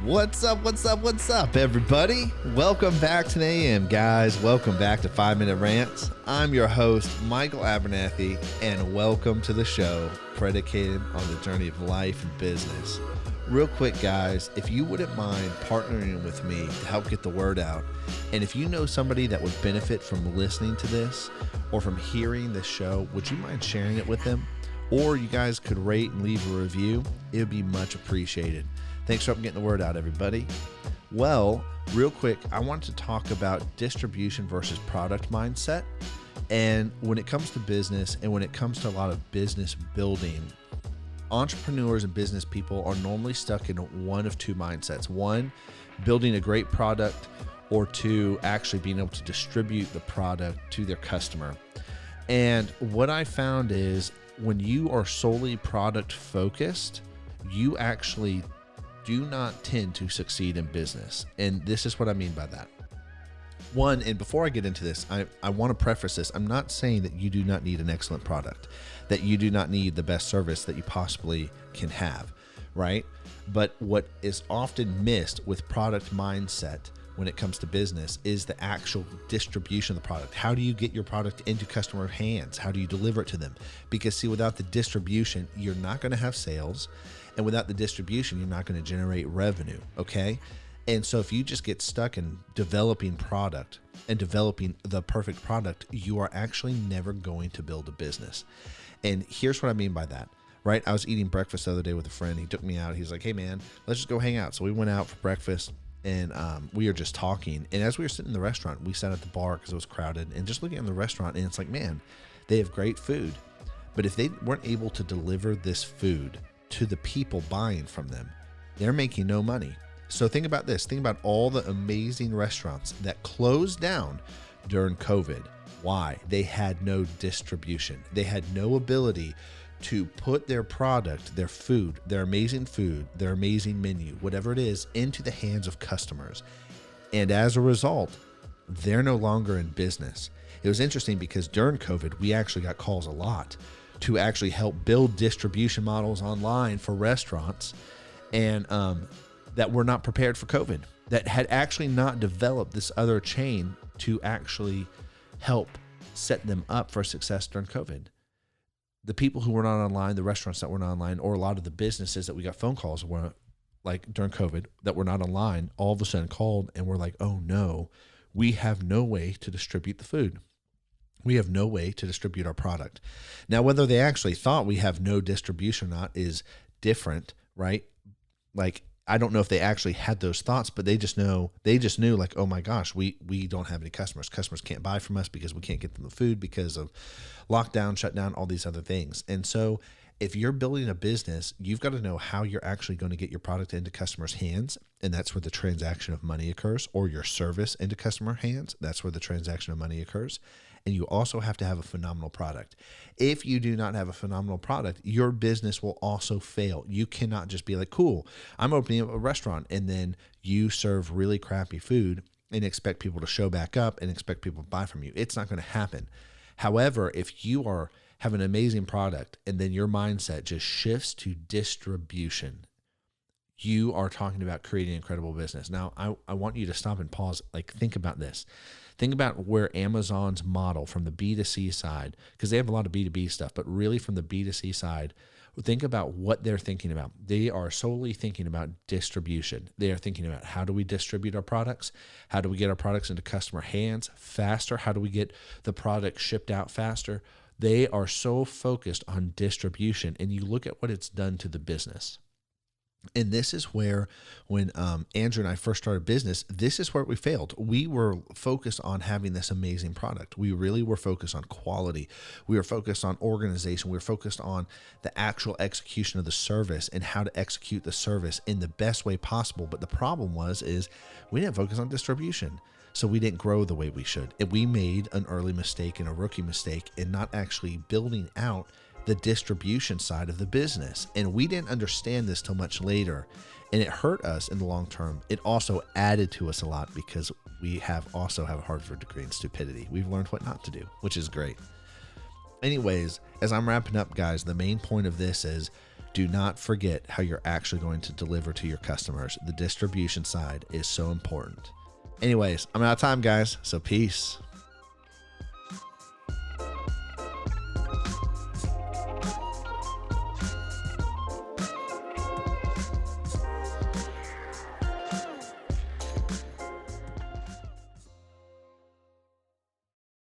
What's up, everybody? Welcome back to the AM, guys. Welcome back to 5 Minute Rants. I'm your host, Michael Abernathy, and welcome to the show predicated on the journey of life and business. Real quick, guys, if you wouldn't mind partnering with me to help get the word out, and if you know somebody that would benefit from listening to this or from hearing this show, would you mind sharing it with them? Or you guys could rate and leave a review. It would be much appreciated. Thanks for getting the word out, everybody. Well, real quick, I want to talk about distribution versus product mindset. And when it comes to business and when it comes to a lot of business building, entrepreneurs and business people are normally stuck in one of two mindsets. One, building a great product, or two, actually being able to distribute the product to their customer. And what I found is when you are solely product focused, you actually do not tend to succeed in business. And this is what I mean by that. One, and before I get into this, I want to preface this. I'm not saying that you do not need an excellent product, that you do not need the best service that you possibly can have, right? But what is often missed with product mindset when it comes to business is the actual distribution of the product. How do you get your product into customer hands? How do you deliver it to them? Because see, without the distribution, you're not going to have sales. And without the distribution, you're not going to generate revenue, okay? And so if you just get stuck in developing product and developing the perfect product, you are actually never going to build a business. And here's what I mean by that, right? I was eating breakfast the other day with a friend. He took me out. He's like, hey, man, let's just go hang out. So we went out for breakfast, and we were just talking. And as we were sitting in the restaurant, we sat at the bar because it was crowded, and just looking at the restaurant, and it's like, man, they have great food. But if they weren't able to deliver this food to the people buying from them, they're making no money. So think about this. Think about all the amazing restaurants that closed down during COVID. Why? They had no distribution. They had no ability to put their product, their food, their amazing menu, whatever it is, into the hands of customers. And as a result, they're no longer in business. It was interesting because during COVID, we actually got calls a lot to actually help build distribution models online for restaurants, and that were not prepared for COVID, that had actually not developed this other chain to actually help set them up for success during COVID. The people who were not online, the restaurants that were not online, or a lot of the businesses that we got phone calls were like during COVID that were not online, all of a sudden called and were like, oh no, we have no way to distribute the food. We have no way to distribute our product. Now, whether they actually thought we have no distribution or not is different, right? Like, I don't know if they actually had those thoughts, but they just knew like, oh my gosh, we don't have any customers. Customers can't buy from us because we can't get them the food because of lockdown, shutdown, all these other things. And so if you're building a business, you've got to know how you're actually going to get your product into customers' hands. And that's where the transaction of money occurs, or your service into customer hands. That's where the transaction of money occurs. And you also have to have a phenomenal product. If you do not have a phenomenal product, your business will also fail. You cannot just be like, cool, I'm opening up a restaurant, and then you serve really crappy food and expect people to show back up and expect people to buy from you. It's not going to happen. However, if you have an amazing product and then your mindset just shifts to distribution, you are talking about creating an incredible business. Now, I want you to stop and pause. Like, think about this. Think about where Amazon's model from the B2C side, because they have a lot of B2B stuff, but really from the B2C side, think about what they're thinking about. They are solely thinking about distribution. They are thinking about, how do we distribute our products? How do we get our products into customer hands faster? How do we get the product shipped out faster? They are so focused on distribution, and you look at what it's done to the business. And this is where, when Andrew and I first started business, this is where we failed. We were focused on having this amazing product. We really were focused on quality. We were focused on organization. We were focused on the actual execution of the service and how to execute the service in the best way possible. But the problem is we didn't focus on distribution. So we didn't grow the way we should. And we made an early mistake and a rookie mistake in not actually building out the distribution side of the business. And we didn't understand this till much later, and it hurt us in the long term. It also added to us a lot because we also have a Harvard degree in stupidity. We've learned what not to do, which is great. Anyways, as I'm wrapping up, guys, the main point of this is do not forget how you're actually going to deliver to your customers. The distribution side is so important. Anyways, I'm out of time, guys. So peace.